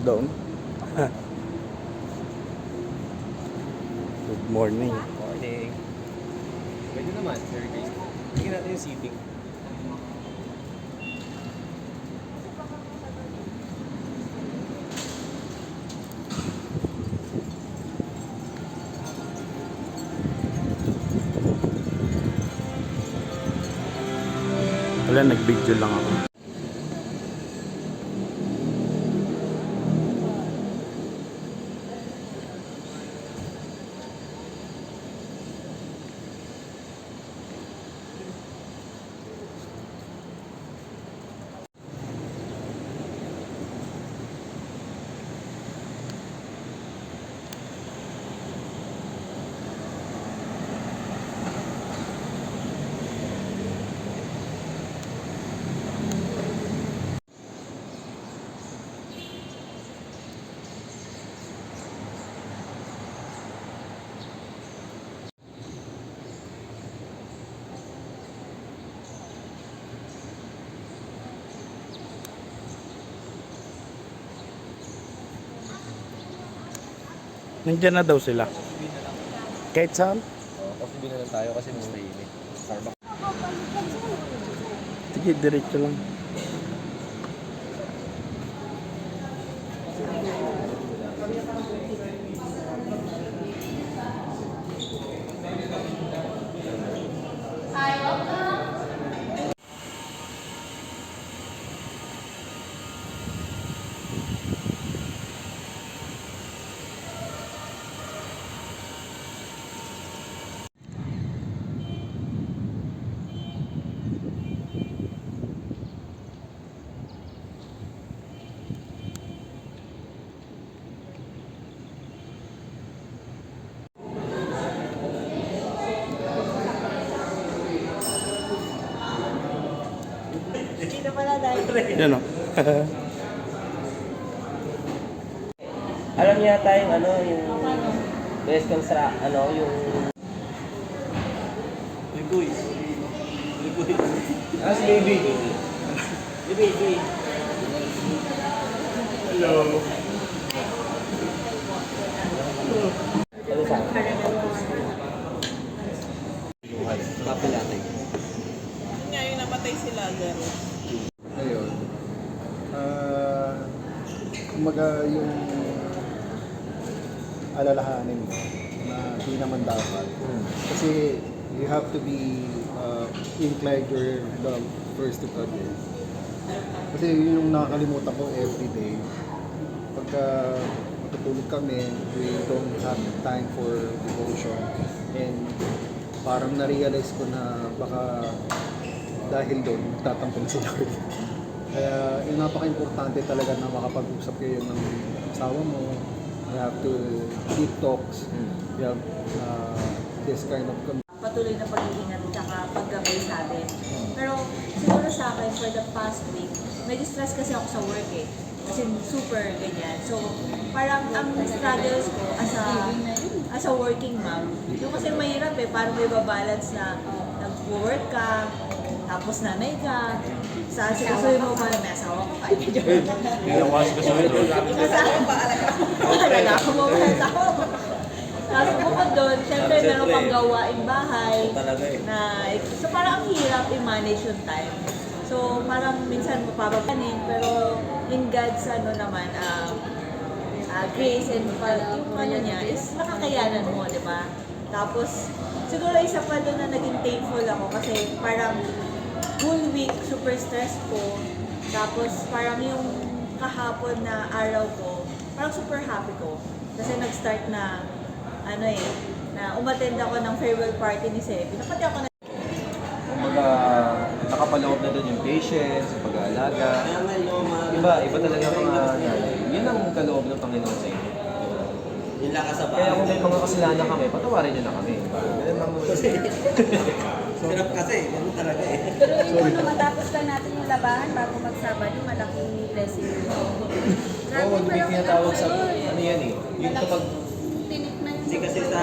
doon. Good morning. Morning. Pwede naman, Sir Grace. Tingnan natin yung seating. Wala, nag-video lang ako. Nandiyan na daw sila. Kahit saan? Coffee bean na lang tayo kasi mas mainit. Starbucks. Sige, diretso lang. Dito pala dahil. Yan o. Alam niya tayong ano, yung best construct, ano, yung... Ligoy. Ligoy. Ah, si baby. Si baby. Hello. Ano sa? Kape natin. Nga yung namatay sila, garo. Ayun. Kumaga yung alalahanin mo na di naman dapat. Kasi you have to be inclined you're the first to forgive. Kasi yun yung nakakalimutan ko everyday. Pagka matutulog kami, we don't have time for devotion. And parang na-realize ko na baka dahil doon, tatampo na sila. Kaya yung napaka-importante talaga na makapag-usap kayo ng asawa mo. You have to deep talks. You have this kind of Patuloy na pag-iingat at paggabay sa atin. Pero siguro sa akin, for the past week, medyo stress kasi ako sa work eh. Kasi super ganyan. So, parang ang struggles ko as a working mom, yung kasi mahirap eh, parang may babalance na nag-work ka, tapos nanay ka, sa sigasuhin mo pa na may asawa ko pa. Yung was ko sa ito. Asawa pa, alala ko mo pa asawa mo. Tapos bukod doon, syempre meron pang gawaing bahay. Na, so parang ang hirap i-manage yung time. So parang minsan mapapapanin, pero in God's ano naman, grace and yung ano niya is nakakayanan mo, di ba? Tapos siguro isa pa doon na naging thankful ako kasi parang whole week super stressful. Tapos parang yung kahapon na araw ko, parang super happy ko. Kasi nag-start na ano eh, na umattend ako ng farewell party ni Sebi. Napati ako na Kumbaga, nakapaloob na doon yung patience, yung pag-aalaga. Iba talaga mga nanay. Yun ang kaloob ng Panginoon sa inyo. Yung lakas sa Kaya kung may mga kasalanan kami, patawarin niyo na kami. Ganun lang naman. Hirap kasi, ganun talaga eh. Pero yun kung matapos lang natin yung labahan bago magsabado, malaking blessing. Oo, may tinatawag sa ano yan eh. Yung kapag Tinitnan Hindi kasi sa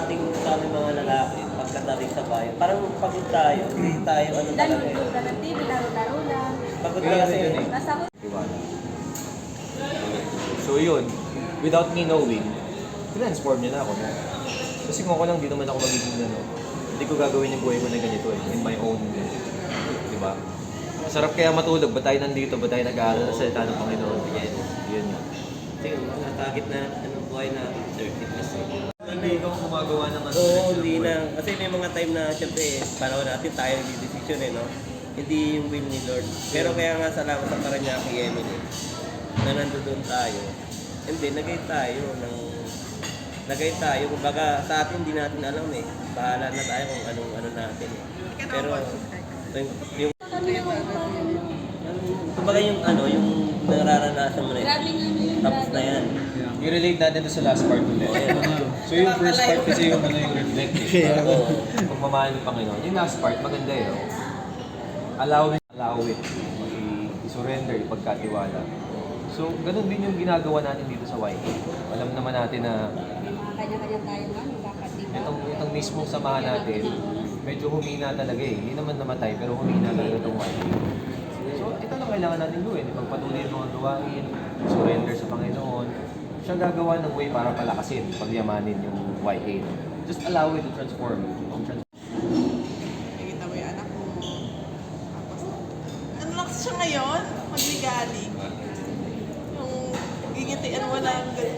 ating sa aming mga lalaki, pagkatarik sa bayan, parang pagod tayo. Hindi tayo ano talaga eh. Lalo ka ng TV, laro-laro lang. Pagod ka kasi yun eh. Nasa ako, Iwala. So yun, without me knowing, transform niya na ako. Kasi kung ako lang, di naman ako magiging hindi ko gagawin yung buhay ko na ganito in my own, di ba? Sarap kaya matulog, ba tayo nandito, ba tayo nag-aaral sa salita ng Panginoon? Yun yun. Kasi natagit na buhay na 30 plus eh. Hindi ikaw gumagawa ng Oo, hindi na. Kasi may mga time na syempre, panahon natin tayo nag-decision eh, no? Hindi yung will ni Lord. Pero kaya nga salamat sa Paranaque Emily na nandoon tayo. Hindi, nagay tayo. Kumbaga sa atin hindi natin alam eh. Bahala na tayo kung ano natin eh. Pero yung kumbaga yung yung nararanasan mo na yun. Tapos na yan. I-relate natin to sa last part ulit. So yung first part kasi yung yung reflective. Pagmamahal ng Panginoon. Yung last part, maganda yun. Allow it. I-surrender, ipagkatiwala. So, ganun din yung ginagawa natin dito sa YA. Alam naman natin na Kanya-kanya tayo nga, magkakatiba. itong mismong samahan natin, medyo humina talaga eh. Hindi naman namatay, pero humina talaga itong YA. So, ito lang kailangan natin gawin. Ipagpatuloy yung mga gawain, surrender sa Panginoon. Siya gagawa ng way para palakasin, pagyamanin yung YA. Just allow it to transform. Nakikita mo yung anak mo. Tapos, ano lang siya ngayon? Magligalig. Yung gigitian mo lang, 6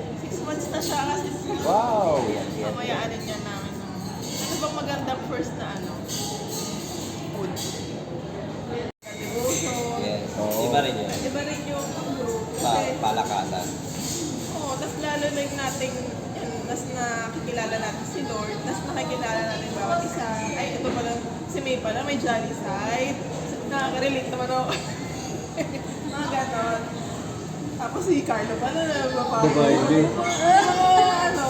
months na siya kasi Wow! mamayaanin niya namin. Ano bang magandang first na food? Devotion. Yes. Iba rin yun. Iba rin yung group. Kasi, Palakasan. oo, tas lalo na yung nating, nas nakikilala natin si Lord, nas nakikilala natin bawat isa. Ay, ito pala, si May pala, may jolly side. Nakaka-relate naman ako. Mga ganon. Tapos si Carlo pala na Babae. ano.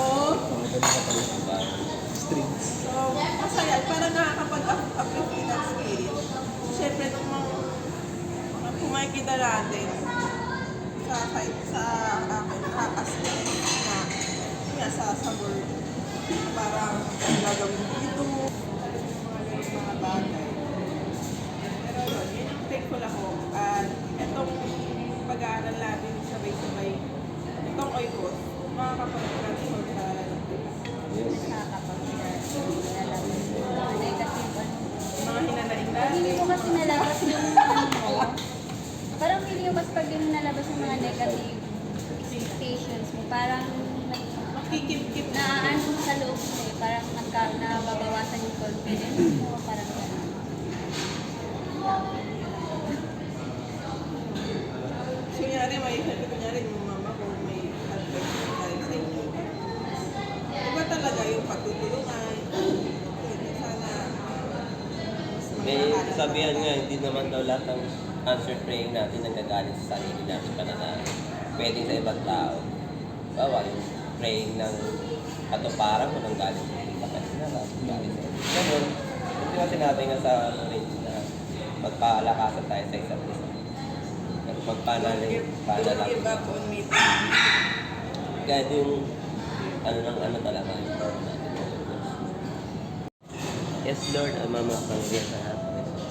Strings. So, masaya. Parang nakakapag-appreciate ng spirit. Siyempre, nung kung makikita natin sa akin, nakaka-stress na yun nga sa word. Parang ang gagawin dito, mga bagay. Pero yun yung thankful ako. At itong pag-aaral natin sabay-sabay, itong oikos, makakapag-transform sa mga hinanaing natin. Hindi mo kasi nalabas yung mo. Parang hindi mo kasi pag yung nalabas yung mga negative expectations mo, parang Makikip-kip na. naaano mo sa loob mo eh. Parang nababawasan yung confidence mo. Parang gano'n. So, kunyari yung mama ko may advice na tayo sa inyo. Iba talaga yung pagtutulungan. Sana May sabihan nga, hindi naman daw lahat ng answer praying natin nanggagaling sa sarili natin pa na pwedeng sa ibang tao. Bawa, yung praying ng katuparan mo nang galing sa kanila, galing sa iyo. Ganun, hindi ba sinabi nga sa range na magpaalakasan tayo sa isa't isa. Magpanalangin, don't give up on me. kahit yung ano talaga. Yes, Lord, Mama, Panginoon sa lahat.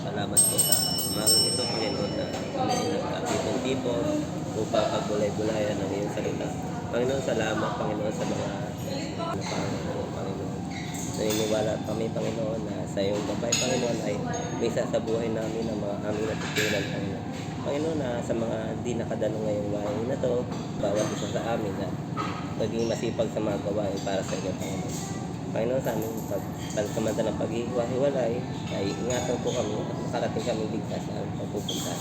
Salamat po sa umagang ito, Panginoon, na nagkatipon-tipon upang pagbulay-bulayan ng iyong salita. Panginoon, salamat, Panginoon, sa mga Panginoon. Naniniwala kami, Panginoon, na sa iyong gabay, Panginoon, ay may isa sa buhay namin ang mga aming natutunan, Panginoon. Panginoon, na sa mga di nakadalo ngayong bahay na to, bawat isa sa amin na maging masipag sa mga gawain para sa iyo, Panginoon. Panginoon, sa aming pagsamantalang paghihiwa-hiwalay, ay ingatan po kami at makarating kami ligtas sa aming pagpupunta.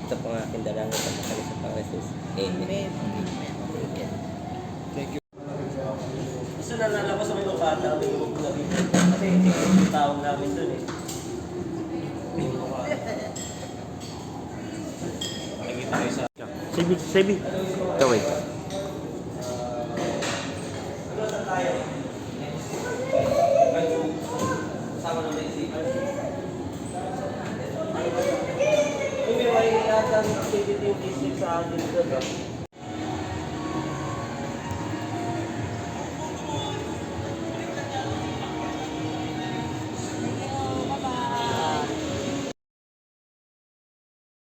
Ito po ang aking dalangin sa mga sa Panginoon. Amen. Thank you. Gusto na lalabas sa may mga bata, may mga gabi. Kasi yung taong namin dun eh. Nakikita kayo sa Sebi. Kaway. Sama na may isipan. Kung may may lahat ng activity yung isip sa akin dito,